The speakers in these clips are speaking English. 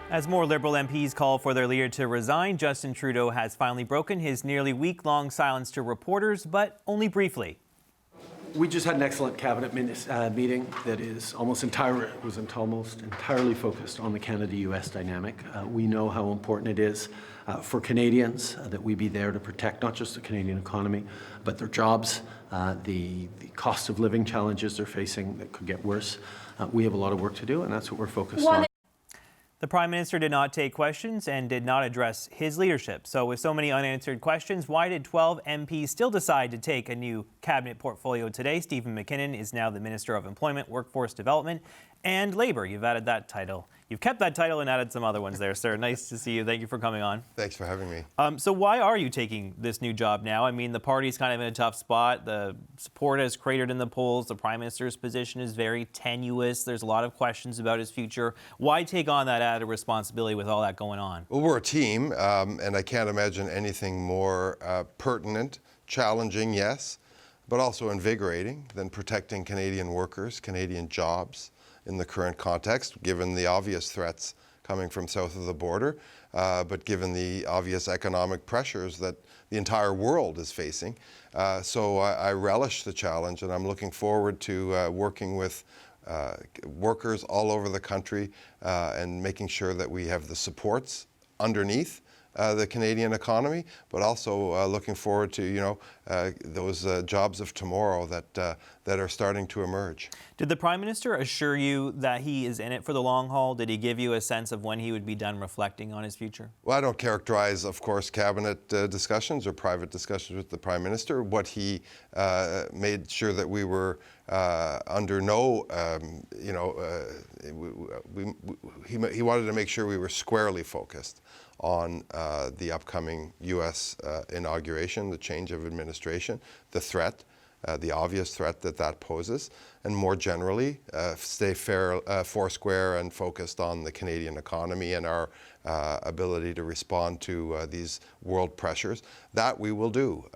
As more Liberal MPs call for their leader to resign, Justin Trudeau has finally broken his nearly week-long silence to reporters, but only briefly. We just had an excellent cabinet meeting that was almost entirely focused on the Canada-US dynamic. We know how important it is for Canadians that we be there to protect not just the Canadian economy, but their jobs, the cost of living challenges they're facing that could get worse. We have a lot of work to do, and that's what we're focused on. The Prime Minister did not take questions and did not address his leadership. So with so many unanswered questions, why did 12 MPs still decide to take a new cabinet portfolio today? Steven MacKinnon is now the Minister of Employment, Workforce Development and Labour. You've added that title. You've kept that title and added some other ones there, sir. Nice to see you. Thank you for coming on. Thanks for having me. So why are you taking this new job now? I mean, the party's kind of in a tough spot. The support has cratered in the polls. The Prime Minister's position is very tenuous. There's a lot of questions about his future. Why take on that added responsibility with all that going on? Well, we're a team, and I can't imagine anything more pertinent, challenging, yes, but also invigorating than protecting Canadian workers, Canadian jobs, in the current context, given the obvious threats coming from south of the border, but given the obvious economic pressures that the entire world is facing. So I relish the challenge, and I'm looking forward to working with workers all over the country and making sure that we have the supports underneath the Canadian economy, but also looking forward to those jobs of tomorrow that are starting to emerge. Did the Prime Minister assure you that he is in it for the long haul? Did he give you a sense of when he would be done reflecting on his future? Well, I don't characterize, of course, cabinet discussions or private discussions with the Prime Minister. What he made sure that we were under no, he wanted to make sure we were squarely focused on the upcoming U.S. inauguration, the change of administration, the threat, the obvious threat that poses, and more generally, stay foursquare and focused on the Canadian economy and our ability to respond to these world pressures. That we will do.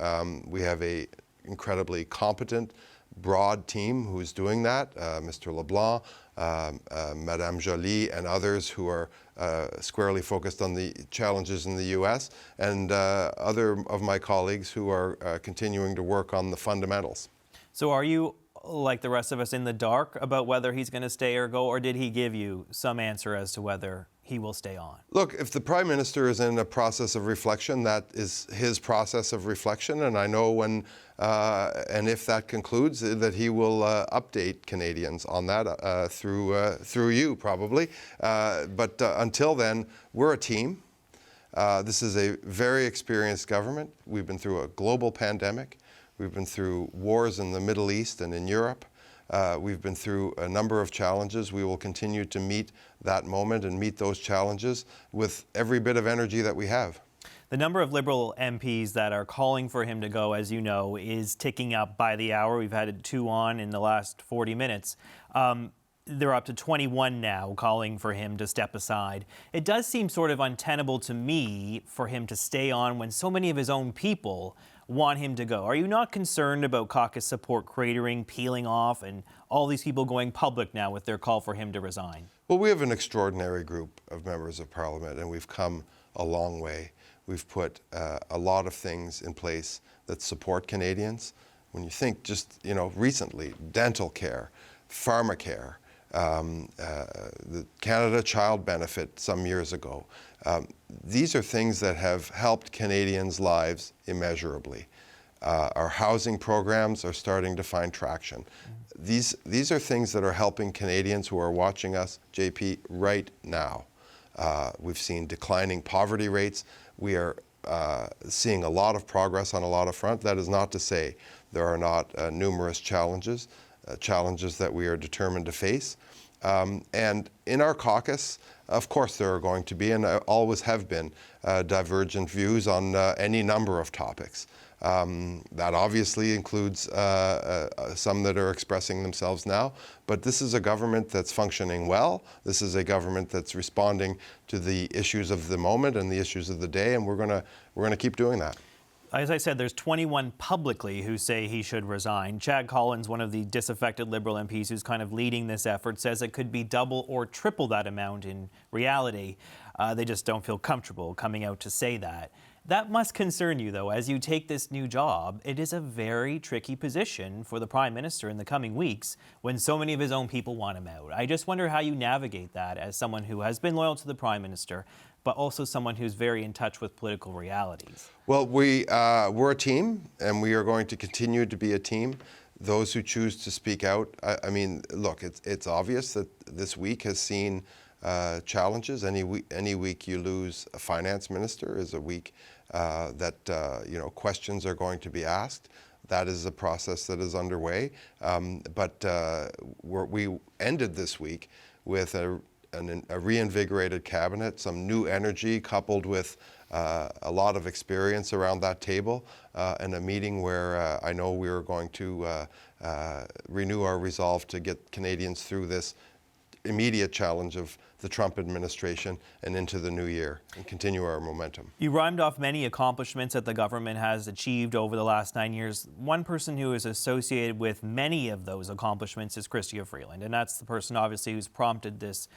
We have a incredibly competent, broad team who's doing that, Mr. LeBlanc, Madame Joly, and others who are squarely focused on the challenges in the U.S., and other of my colleagues who are continuing to work on the fundamentals. So are you, like the rest of us, in the dark about whether he's going to stay or go, or did he give you some answer as to whether he will stay on? Look, if the Prime Minister is in a process of reflection, that is his process of reflection, and I know when and if that concludes, that he will update Canadians on that through you, probably. But until then, we're a team. This is a very experienced government. We've been through a global pandemic. We've been through wars in the Middle East and in Europe. We've been through a number of challenges. We will continue to meet that moment and meet those challenges with every bit of energy that we have. The number of Liberal MPs that are calling for him to go, as you know, is ticking up by the hour. We've had 2 on in the last 40 minutes. They're up to 21 now calling for him to step aside. It does seem sort of untenable to me for him to stay on when so many of his own people want him to go. Are you not concerned about caucus support cratering, peeling off, and all these people going public now with their call for him to resign? Well, we have an extraordinary group of members of Parliament, and we've come a long way. We've put a lot of things in place that support Canadians. When you think just, recently, dental care, pharmacare, the Canada Child Benefit some years ago. These are things that have helped Canadians' lives immeasurably. Our housing programs are starting to find traction. These are things that are helping Canadians who are watching us, JP, right now. We've seen declining poverty rates. We are seeing a lot of progress on a lot of fronts. That is not to say there are not numerous challenges that we are determined to face. And in our caucus, of course there are going to be, and always have been, divergent views on any number of topics. That obviously includes some that are expressing themselves now, but this is a government that's functioning well. This is a government that's responding to the issues of the moment and the issues of the day, and we're gonna keep doing that. as I said, there's 21 publicly who say he should resign. Chad Collins, one of the disaffected Liberal MPs who's kind of leading this effort, says it could be double or triple that amount in reality. They just don't feel comfortable coming out to say that. That must concern you, though, as you take this new job. It is a very tricky position for the Prime Minister in the coming weeks when so many of his own people want him out. I just wonder how you navigate that as someone who has been loyal to the Prime Minister, but also someone who's very in touch with political realities. Well, we're a team, and we are going to continue to be a team. Those who choose to speak out, I mean, look, it's obvious that this week has seen challenges. Any week you lose a finance minister is a week that questions are going to be asked. That is a process that is underway. But we ended this week with a reinvigorated cabinet, some new energy coupled with a lot of experience around that table, and a meeting where I know we are going to renew our resolve to get Canadians through this immediate challenge of the Trump administration and into the new year and continue our momentum. You rhymed off many accomplishments that the government has achieved over the last 9 years. One person who is associated with many of those accomplishments is Chrystia Freeland, and that's the person obviously who's prompted this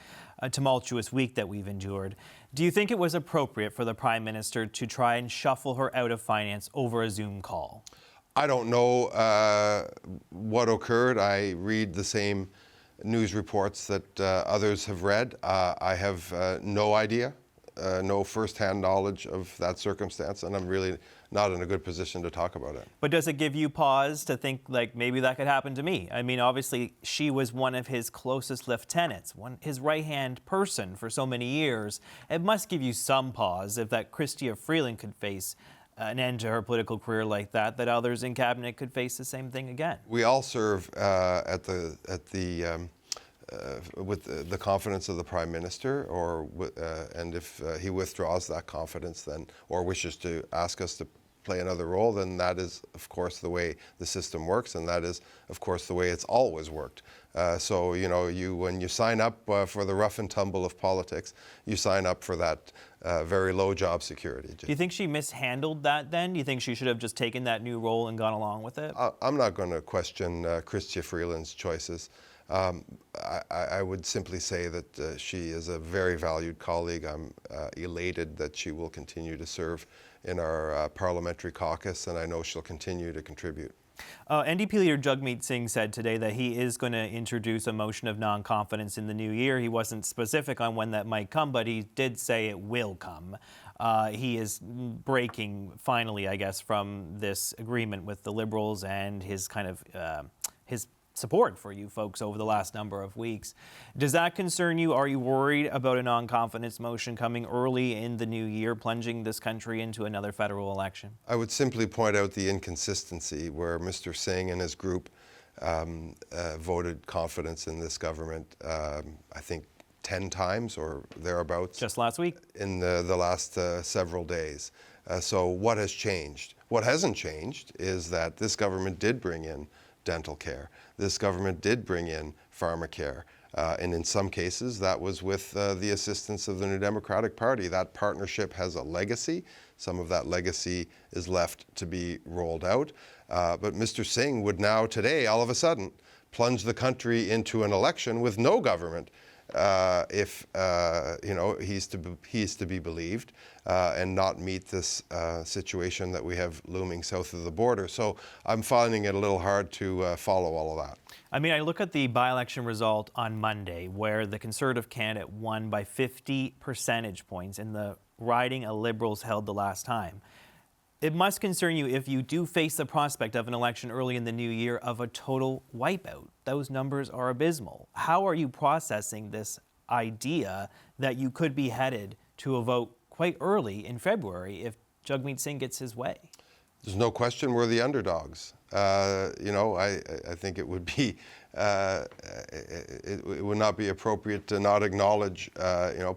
tumultuous week that we've endured. Do you think it was appropriate for the Prime Minister to try and shuffle her out of finance over a Zoom call? I don't know what occurred. I read the same news reports that others have read. I have no idea, no firsthand knowledge of that circumstance, and I'm really not in a good position to talk about it. But does it give you pause to think like maybe that could happen to me? I mean, obviously she was one of his closest lieutenants, his right-hand person for so many years. It must give you some pause if that Chrystia Freeland could face an end to her political career like that others in cabinet could face the same thing again. We all serve with the confidence of the Prime Minister, and if he withdraws that confidence, then or wishes to ask us to play another role, then that is, of course, the way the system works, and that is, of course, the way it's always worked. So, when you sign up for the rough and tumble of politics, you sign up for that very low job security. Do you think she mishandled that then? Do you think she should have just taken that new role and gone along with it? I'm not going to question Chrystia Freeland's choices. I would simply say that she is a very valued colleague. I'm elated that she will continue to serve in our parliamentary caucus, and I know she'll continue to contribute. NDP leader Jagmeet Singh said today that he is going to introduce a motion of non-confidence in the new year. He wasn't specific on when that might come, but he did say it will come. He is breaking, finally, I guess, from this agreement with the Liberals and his kind of his support for you folks over the last number of weeks. Does that concern you? Are you worried about a non-confidence motion coming early in the new year, plunging this country into another federal election? I would simply point out the inconsistency where Mr. Singh and his group voted confidence in this government, I think 10 times or thereabouts. Just last week? In the last several days. So what has changed? What hasn't changed is that this government did bring in dental care. This government did bring in pharmacare. And in some cases, that was with the assistance of the New Democratic Party. That partnership has a legacy. Some of that legacy is left to be rolled out. But Mr. Singh would now today, all of a sudden, plunge the country into an election with no government if he's to be believed, and not meet this situation that we have looming south of the border. So I'm finding it a little hard to follow all of that. I mean, I look at the by-election result on Monday, where the Conservative candidate won by 50 percentage points in the riding a Liberals held the last time. It must concern you if you do face the prospect of an election early in the new year of a total wipeout. Those numbers are abysmal. How are you processing this idea that you could be headed to a vote quite early in February if Jagmeet Singh gets his way? There's no question we're the underdogs. I think it would be it would not be appropriate to not acknowledge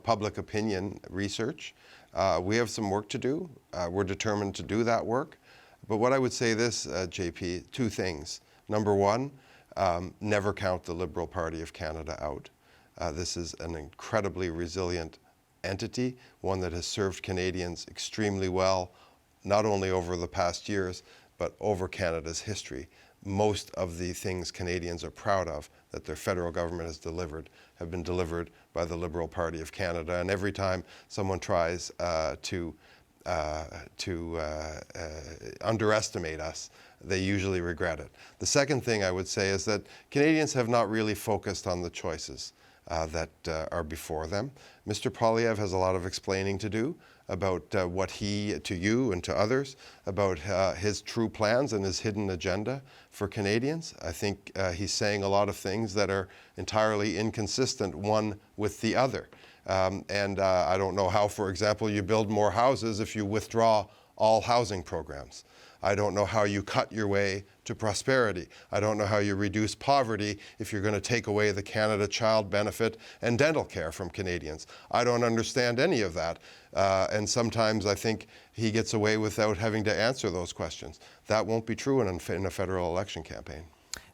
public opinion research. We have some work to do. We're determined to do that work. But what I would say this, JP, two things. Number one, never count the Liberal Party of Canada out. This is an incredibly resilient entity, one that has served Canadians extremely well, not only over the past years, but over Canada's history. Most of the things Canadians are proud of that their federal government has delivered have been delivered by the Liberal Party of Canada. And every time someone tries to underestimate us, they usually regret it. The second thing I would say is that Canadians have not really focused on the choices that are before them. Mr. Poilievre has a lot of explaining to do about what he, to you and to others, about his true plans and his hidden agenda for Canadians. I think he's saying a lot of things that are entirely inconsistent one with the other. I don't know how, for example, you build more houses if you withdraw all housing programs. I don't know how you cut your way to prosperity. I don't know how you reduce poverty if you're going to take away the Canada Child Benefit and dental care from Canadians. I don't understand any of that. And sometimes I think he gets away without having to answer those questions. That won't be true in a federal election campaign.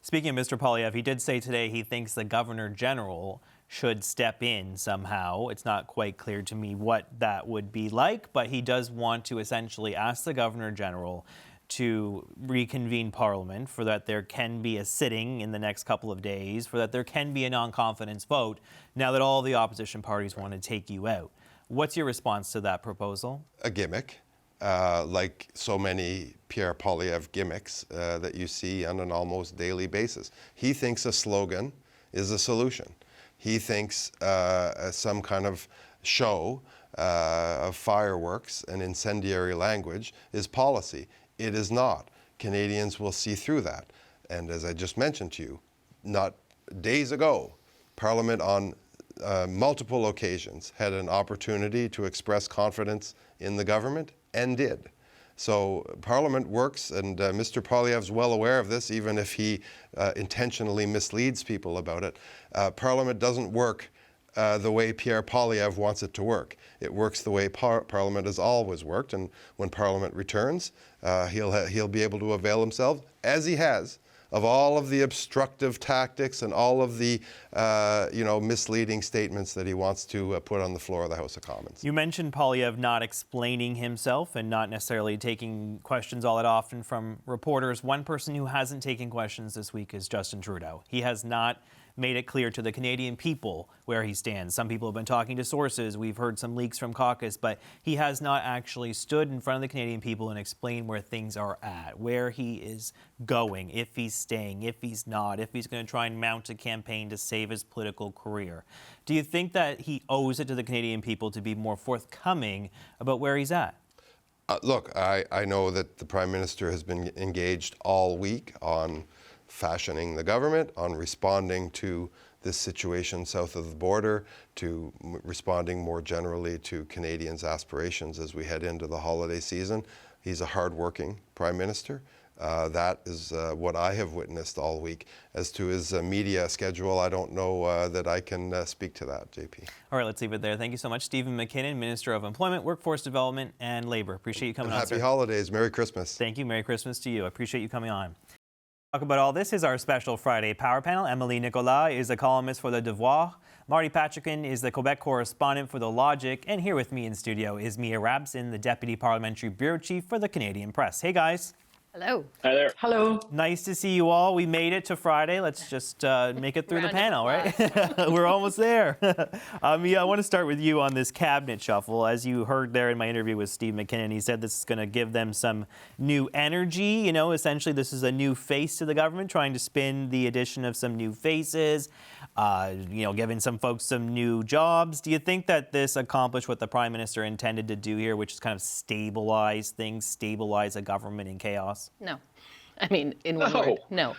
Speaking of Mr. Poilievre, he did say today he thinks the Governor General should step in somehow. It's not quite clear to me what that would be like, but he does want to essentially ask the Governor General to reconvene Parliament, for that there can be a sitting in the next couple of days, for that there can be a non-confidence vote now that all the opposition parties want to take you out. What's your response to that proposal? A gimmick, like so many Pierre Poilievre gimmicks that you see on an almost daily basis. He thinks a slogan is a solution. He thinks some kind of show of fireworks and incendiary language is policy. It is not. Canadians will see through that. And as I just mentioned to you, not days ago, Parliament on multiple occasions had an opportunity to express confidence in the government and did. So Parliament works, and Mr. Poilievre's well aware of this, even if he intentionally misleads people about it. Parliament doesn't work the way Pierre Poilievre wants it to work. It works the way Parliament has always worked, and when Parliament returns, he'll be able to avail himself, as he has, of all of the obstructive tactics and all of the misleading statements that he wants to put on the floor of the House of Commons. You mentioned Poilievre not explaining himself and not necessarily taking questions all that often from reporters. One person who hasn't taken questions this week is Justin Trudeau. He has not made it clear to the Canadian people where he stands. Some people have been talking to sources. We've heard some leaks from caucus, but he has not actually stood in front of the Canadian people and explained where things are at, where he is going, if he's staying, if he's not, if he's going to try and mount a campaign to save his political career. Do you think that he owes it to the Canadian people to be more forthcoming about where he's at? Look, I know that the Prime Minister has been engaged all week on fashioning the government, on responding to this situation south of the border, to responding more generally to Canadians' aspirations as we head into the holiday season. He's a hard-working Prime Minister. That is what I have witnessed all week. As to his media schedule, I don't know that I can speak to that, JP. All right, let's leave it there. Thank you so much, Steven MacKinnon, Minister of Employment, Workforce Development and Labour. Appreciate you coming on, sir. Happy holidays. Merry Christmas. Thank you. Merry Christmas to you. I appreciate you coming on. Talk about all this is our special Friday Power Panel. Emily Nicolas is a columnist for Le Devoir. Marty Patrican is the Quebec correspondent for The Logic. And here with me in studio is Mia Rabson, the Deputy Parliamentary Bureau Chief for the Canadian Press. Hey, guys. Hello. Hi there. Hello. Nice to see you all. We made it to Friday. Let's just make it through the panel, right? We're almost there. Mia, I want to start with you on this cabinet shuffle. As you heard there in my interview with Steve MacKinnon, he said this is going to give them some new energy. You know, essentially this is a new face to the government, trying to spin the addition of some new faces, giving some folks some new jobs. Do you think that this accomplished what the Prime Minister intended to do here, which is kind of stabilize things, stabilize a government in chaos? No. I mean, in one word, no.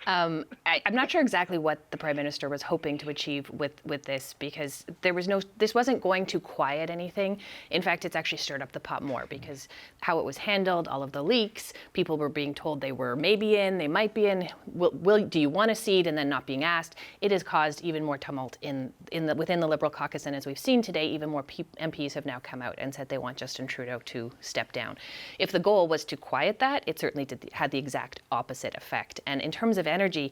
I'm not sure exactly what the Prime Minister was hoping to achieve with this, because this wasn't going to quiet anything. In fact, it's actually stirred up the pot more, because how it was handled, all of the leaks, people were being told they were maybe in, they might be in, do you want a seat, and then not being asked. It has caused even more tumult within the Liberal caucus, and as we've seen today, even more MPs have now come out and said they want Justin Trudeau to step down. If the goal was to quiet that, it certainly had the exact opposite effect. And in terms of energy,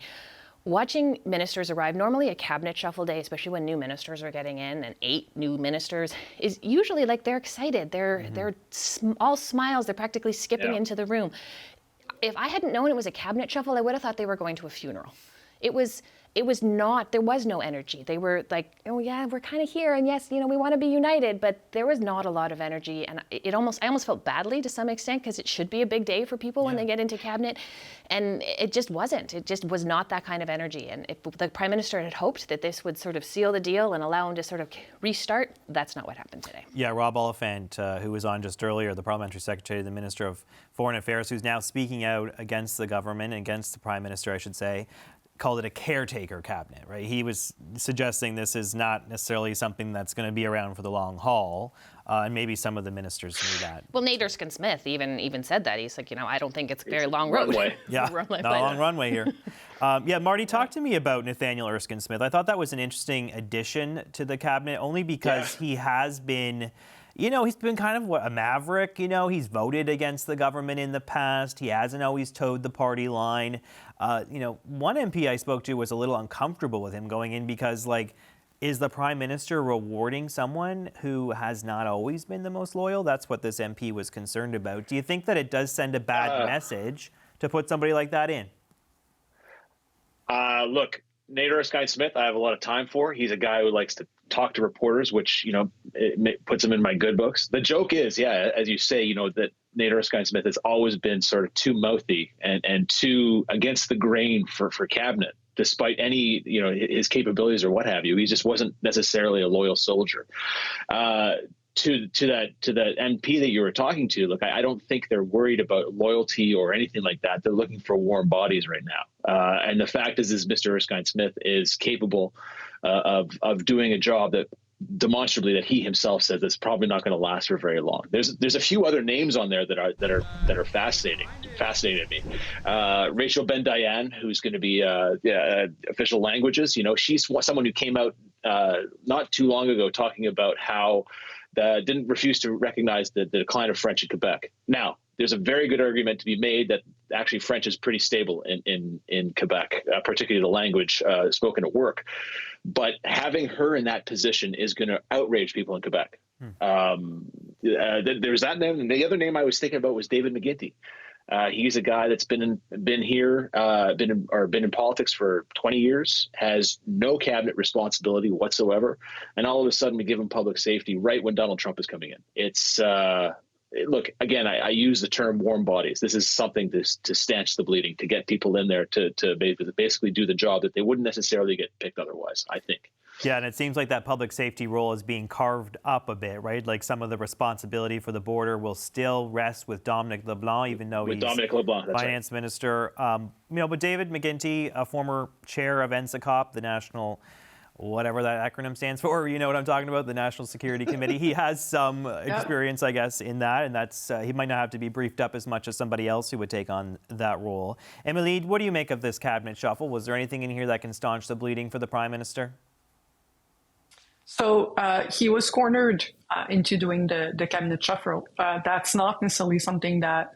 Watching ministers arrive, normally a cabinet shuffle day, especially when new ministers are getting in, and 8 new ministers, is usually like they're excited. They're all smiles. They're practically skipping into the room. If I hadn't known it was a cabinet shuffle, I would have thought they were going to a funeral. It was not, there was no energy. They were like, oh yeah, we're kind of here, and yes, we want to be united, but there was not a lot of energy, and I almost felt badly to some extent, because it should be a big day for people when they get into cabinet, and it just wasn't. It just was not that kind of energy, and if the Prime Minister had hoped that this would sort of seal the deal and allow him to sort of restart, that's not what happened today. Yeah, Rob Oliphant, who was on just earlier, the Parliamentary Secretary, the Minister of Foreign Affairs, who's now speaking out against the government, against the Prime Minister, I should say, called it a caretaker cabinet, right? He was suggesting this is not necessarily something that's going to be around for the long haul, and maybe some of the ministers knew that. Well, Nate Erskine-Smith even said that. He's like, I don't think it's a very long roadway. Yeah, not a long runway here. Marty, talk to me about Nathaniel Erskine-Smith. I thought that was an interesting addition to the cabinet, only because he has been... he's been kind of a maverick. He's voted against the government in the past. He hasn't always towed the party line. One MP I spoke to was a little uncomfortable with him going in because, is the Prime Minister rewarding someone who has not always been the most loyal? That's what this MP was concerned about. Do you think that it does send a bad message to put somebody like that in? Look, Nate Erskine-Smith, I have a lot of time for. He's a guy who likes to talk to reporters, which, it puts him in my good books. The joke is, as you say, that Nate Erskine-Smith has always been sort of too mouthy and too against the grain for cabinet, despite any, his capabilities or what have you. He just wasn't necessarily a loyal soldier. To that MP that you were talking to, look, I don't think they're worried about loyalty or anything like that. They're looking for warm bodies right now. And the fact is Mr. Erskine-Smith is capable of doing a job that demonstrably that he himself says is probably not going to last for very long. There's a few other names on there that are fascinating to me. Rachel Ben-Dayan, who's going to be official languages. She's someone who came out not too long ago talking about how didn't refuse to recognize the decline of French in Quebec. Now, there's a very good argument to be made that actually French is pretty stable in Quebec, particularly the language spoken at work. But having her in that position is going to outrage people in Quebec. There's that name. And the other name I was thinking about was David McGuinty. He's a guy that's been in politics for 20 years, has no cabinet responsibility whatsoever, and all of a sudden we give him public safety right when Donald Trump is coming in. It's look, again, I use the term warm bodies. This is something to stanch the bleeding, to get people in there to basically do the job that they wouldn't necessarily get picked otherwise, I think. Yeah, and it seems like that public safety role is being carved up a bit, right? Like some of the responsibility for the border will still rest with Dominic LeBlanc, even though he's finance minister. But David McGuinty, a former chair of NSICOP, the National, whatever that acronym stands for, you know what I'm talking about, the National Security Committee. He has some experience, I guess, in that, and that's he might not have to be briefed up as much as somebody else who would take on that role. Emily, what do you make of this cabinet shuffle? Was there anything in here that can staunch the bleeding for the Prime Minister? So he was cornered into doing the cabinet shuffle. That's not necessarily something that,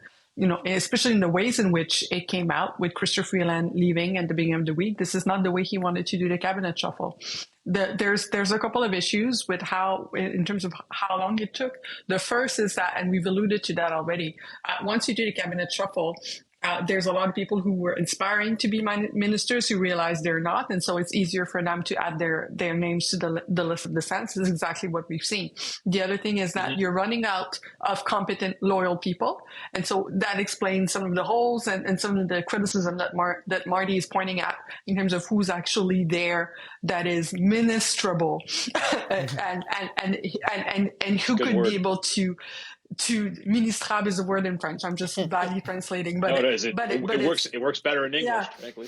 especially in the ways in which it came out with Chrystia Freeland leaving at the beginning of the week. This is not the way he wanted to do the cabinet shuffle. There's a couple of issues with in terms of how long it took. The first is that, and we've alluded to that already, once you do the cabinet shuffle, there's a lot of people who were inspiring to be ministers who realize they're not, and so it's easier for them to add their names to the list of dissents. This is exactly what we've seen. The other thing is that you're running out of competent, loyal people, and so that explains some of the holes and some of the criticism that Marty is pointing at in terms of who's actually there that is ministrable and who could be able to ministrable is a word in French. I'm just badly translating, but it works better in English, frankly.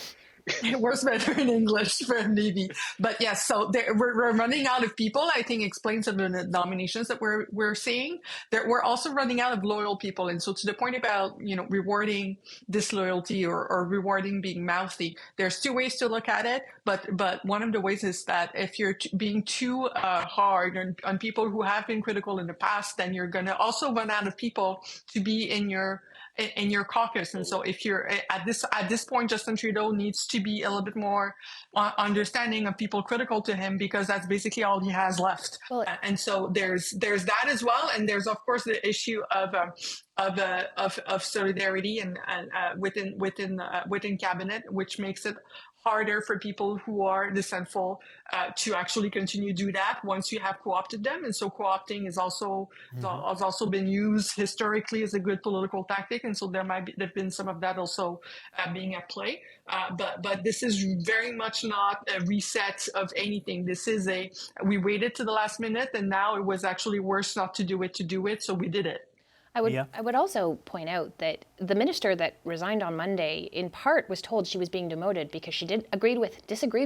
It works better in English, maybe. But yes, so we're running out of people. I think explains some of the nominations that we're seeing. We're also running out of loyal people. And so to the point about, rewarding disloyalty or rewarding being mouthy, there's two ways to look at it. But one of the ways is that if you're being too hard on people who have been critical in the past, then you're going to also run out of people to be in your caucus. And so if you're at this point, Justin Trudeau needs to to be a little bit more understanding of people critical to him, because that's basically all he has left. Well, And so there's that as well, and there's of course the issue of solidarity and within cabinet, which makes it harder for people who are dissentful to actually continue to do that once you have co-opted them. And so co-opting is also has also been used historically as a good political tactic. And so there've been some of that also being at play. But this is very much not a reset of anything. This is we waited to the last minute, and now it was actually worse not to do it. So we did it. I would also point out that the minister that resigned on Monday, in part, was told she was being demoted because she disagreed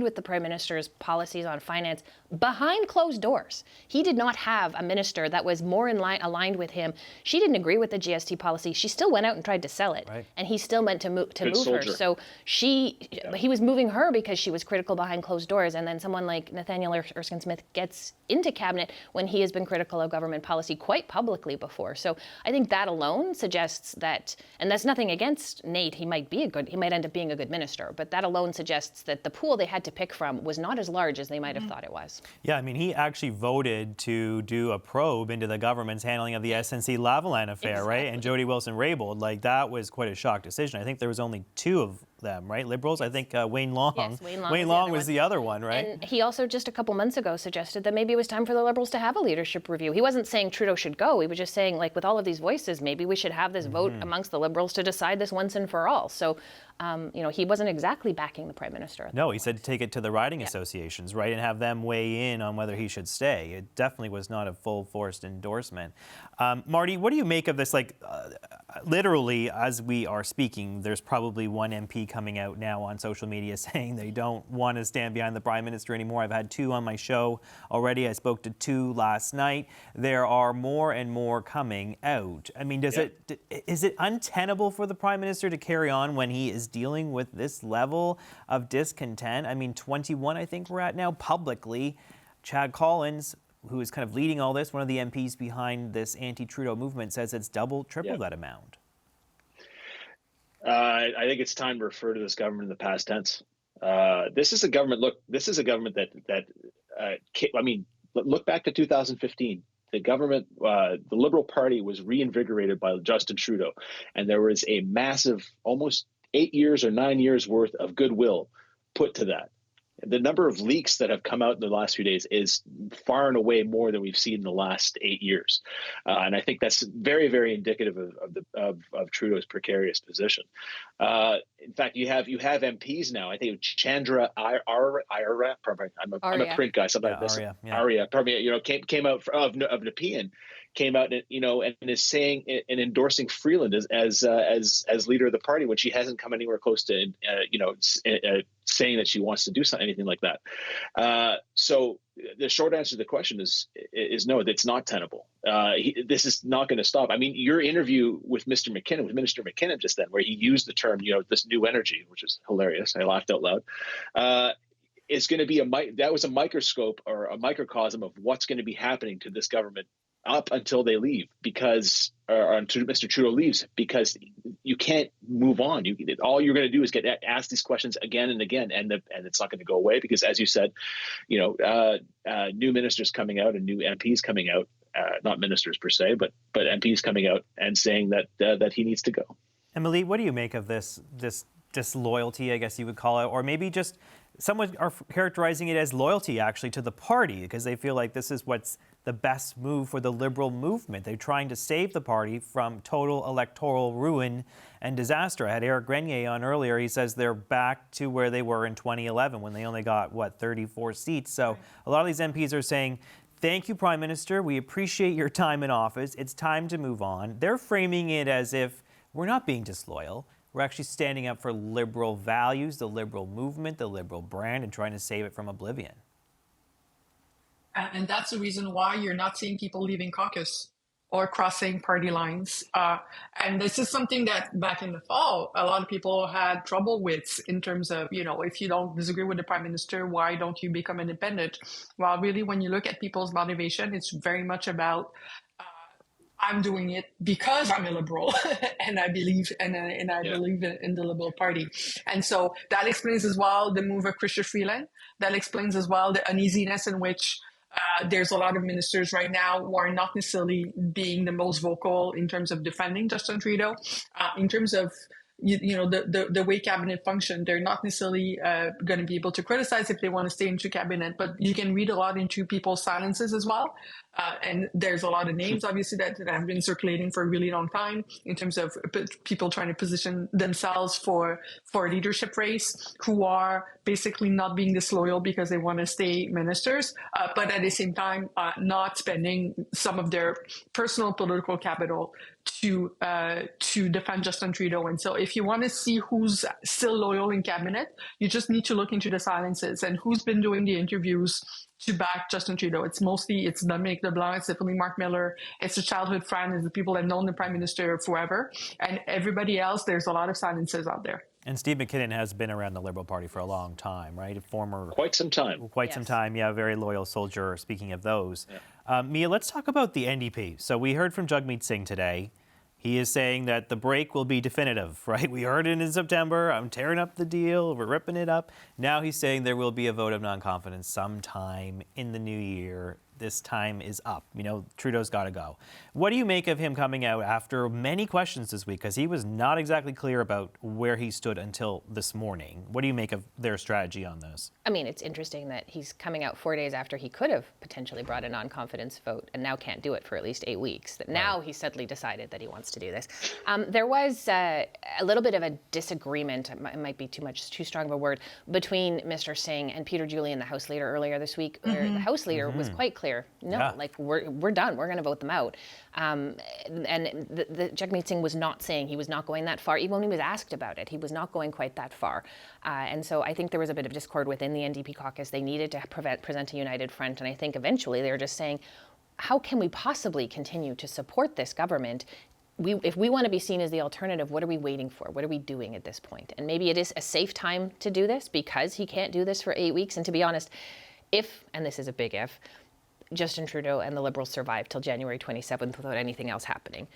with the Prime Minister's policies on finance behind closed doors. He did not have a minister that was more aligned with him. She didn't agree with the GST policy. She still went out and tried to sell it, right. And he still meant to move her. So he was moving her because she was critical behind closed doors. And then someone like Nathaniel Erskine-Smith gets into cabinet when he has been critical of government policy quite publicly before. So I think that alone suggests that, and that's nothing against Nate, he might end up being a good minister, but that alone suggests that the pool they had to pick from was not as large as they might have thought it was. Yeah, I mean, he actually voted to do a probe into the government's handling of the SNC-Lavalin affair, exactly. Right? And Jody Wilson-Raybould, like, that was quite a shock decision. I think there was only two of them, right? Liberals. I think Wayne Long. Yes, Wayne Long was the other one, right? And he also just a couple months ago suggested that maybe it was time for the Liberals to have a leadership review. He wasn't saying Trudeau should go. He was just saying, like, with all of these voices, maybe we should have this vote amongst the Liberals to decide this once and for all. So, he wasn't exactly backing the Prime Minister. No, he said to take it to the riding associations, right, and have them weigh in on whether he should stay. It definitely was not a full-forced endorsement. Marty, what do you make of this? Like, literally, as we are speaking, there's probably one MP coming out now on social media saying they don't want to stand behind the Prime Minister anymore. I've had two on my show already. I spoke to two last night. There are more and more coming out. I mean, is it untenable for the Prime Minister to carry on when he is dealing with this level of discontent? I mean, 21, I think we're at now, publicly. Chad Collins, who is kind of leading all this, one of the MPs behind this anti-Trudeau movement, says it's double, triple that amount. I think it's time to refer to this government in the past tense. This is a government. Look, this is a government that look back to 2015. The government, the Liberal Party, was reinvigorated by Justin Trudeau, and there was a massive, almost 8 years or 9 years worth of goodwill put to that. The number of leaks that have come out in the last few days is far and away more than we've seen in the last 8 years, and I think that's very, very indicative of Trudeau's precarious position. In fact, you have MPs now. I think Chandra Arya. I'm a print guy. Something like this. Arya. Probably came out of Nepean. Came out and is saying and endorsing Freeland as leader of the party when she hasn't come anywhere close to saying that she wants to do anything like that. So the short answer to the question is no, it's not tenable. This is not going to stop. I mean, your interview with Minister MacKinnon just then, where he used the term, this new energy, which is hilarious. I laughed out loud. Is going to be that was a microscope or a microcosm of what's going to be happening to this government up until they leave, until Mr. Trudeau leaves, because you can't move on. All you're going to do is get asked these questions again and again, and it's not going to go away because, as you said, new ministers coming out and new MPs coming out, not ministers per se, but MPs coming out and saying that he needs to go. Emily, what do you make of this disloyalty, I guess you would call it, or maybe just someone are characterizing it as loyalty actually to the party because they feel like this is what's the best move for the Liberal movement. They're trying to save the party from total electoral ruin and disaster. I had Eric Grenier on earlier. He says they're back to where they were in 2011 when they only got, 34 seats. So a lot of these MPs are saying, thank you, Prime Minister. We appreciate your time in office. It's time to move on. They're framing it as if we're not being disloyal. We're actually standing up for Liberal values, the Liberal movement, the Liberal brand, and trying to save it from oblivion. And that's the reason why you're not seeing people leaving caucus or crossing party lines. And this is something that back in the fall, a lot of people had trouble with in terms of, if you don't disagree with the Prime Minister, why don't you become independent? Well, really, when you look at people's motivation, it's very much about I'm doing it because I'm a liberal and I believe believe in the Liberal Party. And so that explains as well the move of Chrystia Freeland. That explains as well the uneasiness in which there's a lot of ministers right now who are not necessarily being the most vocal in terms of defending Justin Trudeau. In terms of the way cabinet function, they're not necessarily going to be able to criticize if they want to stay into cabinet, but you can read a lot into people's silences as well. And there's a lot of names, obviously, that have been circulating for a really long time in terms of people trying to position themselves for a leadership race who are basically not being disloyal because they want to stay ministers, but at the same time, not spending some of their personal political capital to defend Justin Trudeau. And so if you want to see who's still loyal in cabinet, you just need to look into the silences and who's been doing the interviews to back Justin Trudeau. It's Dominic LeBlanc, it's definitely Mark Miller, it's a childhood friend, it's the people that have known the Prime Minister forever. And everybody else, there's a lot of silences out there. And Steve MacKinnon has been around the Liberal Party for a long time, right? Quite some time. Some time, yeah, very loyal soldier, speaking of those. Yeah. Mia, let's talk about the NDP. So we heard from Jagmeet Singh today. He is saying that the break will be definitive, right? We heard it in September. I'm tearing up the deal. We're ripping it up. Now he's saying there will be a vote of non-confidence sometime in the new year. This time is up. Trudeau's got to go. What do you make of him coming out after many questions this week? Because he was not exactly clear about where he stood until this morning. What do you make of their strategy on this? I mean, it's interesting that he's coming out 4 days after he could have potentially brought a non-confidence vote and now can't do it for at least 8 weeks. That now he suddenly decided that he wants to do this. There was a little bit of a disagreement, it might be too strong of a word, between Mr. Singh and Peter Julian, the House Leader, earlier this week, where the House Leader was quite clear. We're done. We're going to vote them out. And the Jagmeet Singh was not saying he was not going that far. Even when he was asked about it, he was not going quite that far. And so I think there was a bit of discord within the NDP caucus. They needed to present a united front. And I think eventually they were just saying, how can we possibly continue to support this government? If we want to be seen as the alternative, what are we waiting for? What are we doing at this point? And maybe it is a safe time to do this because he can't do this for 8 weeks. And to be honest, if, and this is a big if, Justin Trudeau and the Liberals survive till January 27th without anything else happening,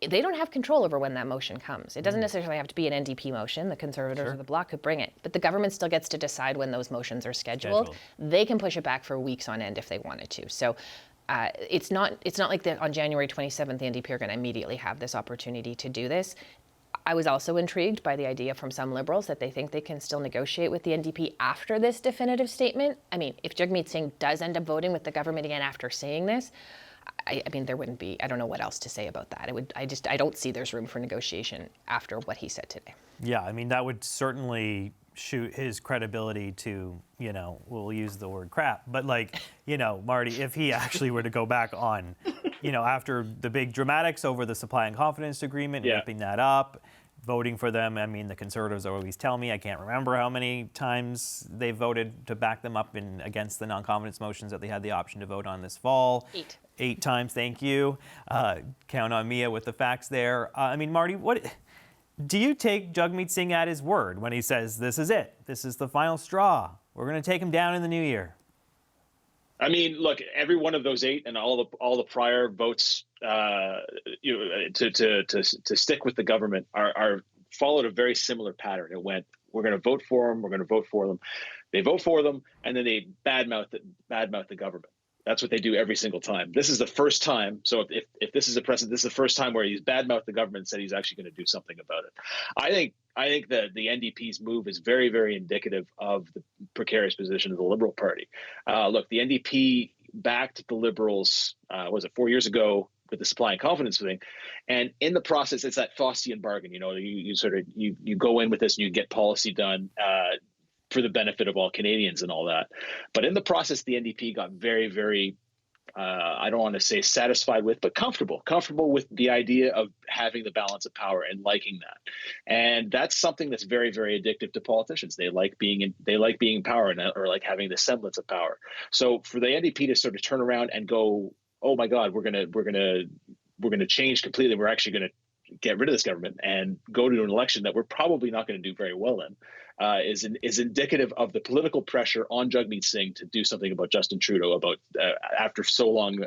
they don't have control over when that motion comes. It doesn't necessarily have to be an NDP motion. The Conservatives or the Bloc could bring it, but the government still gets to decide when those motions are scheduled. They can push it back for weeks on end if they wanted to. So it's not like that on January 27th, the NDP are going to immediately have this opportunity to do this. I was also intrigued by the idea from some Liberals that they think they can still negotiate with the NDP after this definitive statement. I mean, if Jagmeet Singh does end up voting with the government again after saying this, I mean, there wouldn't be, I don't know what else to say about that. I don't see there's room for negotiation after what he said today. Yeah, I mean, that would certainly shoot his credibility to, we'll use the word crap, but Marty, if he actually were to go back on, after the big dramatics over the supply and confidence agreement, ripping that up, voting for them. I mean, the Conservatives always tell me, I can't remember how many times they voted to back them up against the non-confidence motions that they had the option to vote on this fall. 8 times, thank you. Count on Mia with the facts there. I mean, Marty, what do you take Jagmeet Singh at his word when he says, this is it, this is the final straw, we're going to take him down in the new year? I mean, look, every one of those 8 and all the prior votes to stick with the government are followed a very similar pattern. It went, we're going to vote for them, we're going to vote for them. They vote for them, and then they badmouth the government. That's what they do every single time. This is the first time. So if this is a precedent, this is the first time where he's badmouthed the government and said he's actually going to do something about it. I think that the NDP's move is very, very indicative of the precarious position of the Liberal Party. Look, the NDP backed the Liberals, was it 4 years ago, with the supply and confidence thing, and in the process, it's that Faustian bargain. You go in with this and you get policy done for the benefit of all Canadians and all that. But in the process, the NDP got very, very, I don't want to say satisfied with, but comfortable with the idea of having the balance of power and liking that. And that's something that's very, very addictive to politicians. They like being in power or like having the semblance of power. So for the NDP to sort of turn around and go, oh my God, we're gonna change completely. We're actually going to get rid of this government and go to an election that we're probably not going to do very well in, is indicative of the political pressure on Jagmeet Singh to do something about Justin Trudeau after so long,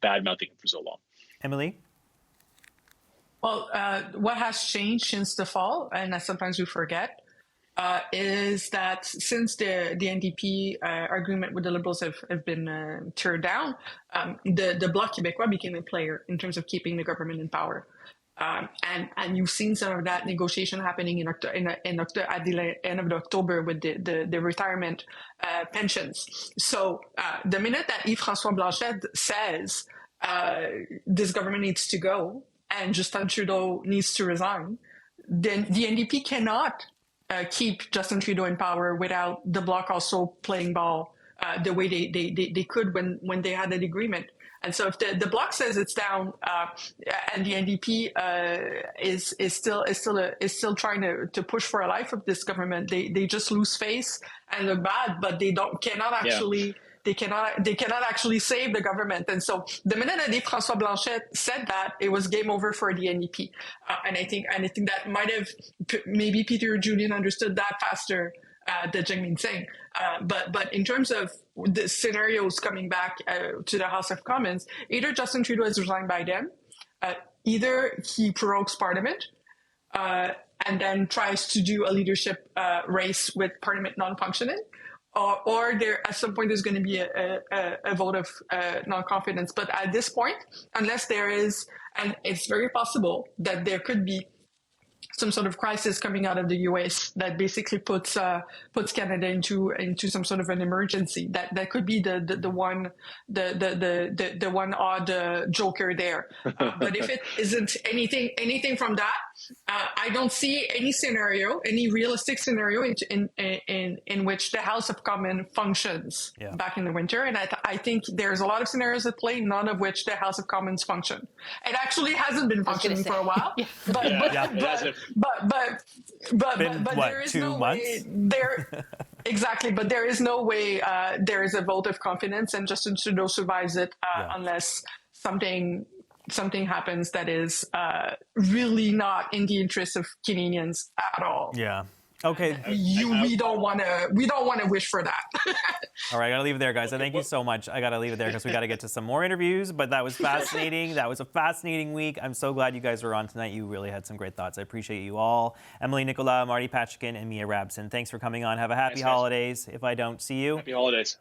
bad mouthing him for so long. Emily? Well, what has changed since the fall, and sometimes we forget, is that since the NDP agreement with the Liberals have been teared down, the Bloc Québécois became a player in terms of keeping the government in power. And you've seen some of that negotiation happening at the end of October with the retirement pensions. So the minute that Yves-François Blanchet says this government needs to go and Justin Trudeau needs to resign, then the NDP cannot keep Justin Trudeau in power without the Bloc also playing ball the way they could when they had an agreement. And so if the Bloc says it's down and the NDP is still trying to push for a life of this government, they just lose face and look bad, but they cannot actually. They cannot actually save the government. And so the minute that François Blanchet said that, it was game over for the NDP. And I think that might have, maybe Peter Julian understood that faster than Jagmeet Singh. But in terms of the scenarios coming back to the House of Commons, either Justin Trudeau is resigned by then, either he prorogues Parliament, and then tries to do a leadership race with Parliament non-functioning, or there at some point there's going to be a vote of non-confidence. But at this point, unless there is, and it's very possible that there could be some sort of crisis coming out of the U.S. that basically puts Canada into some sort of an emergency. That could be the one odd joker there. But if it isn't anything from that, I don't see any realistic scenario in which the House of Commons functions back in the winter. And I think there's a lot of scenarios at play, none of which the House of Commons function. It actually hasn't been functioning for a while. But there is 2 no months? way there. Exactly, but there is no way there is a vote of confidence and Justin Trudeau survives it unless something happens that is really not in the interest of Canadians at all. Yeah. Okay. We don't want to wish for that. All right, I gotta leave it there, guys. Thank you so much. I gotta leave it there because we gotta get to some more interviews. But that was fascinating. That was a fascinating week. I'm so glad you guys were on tonight. You really had some great thoughts. I appreciate you all. Emily Nicola, Marty Patchkin, and Mia Rabson. Thanks for coming on. Have a happy holidays. If I don't see you, happy holidays.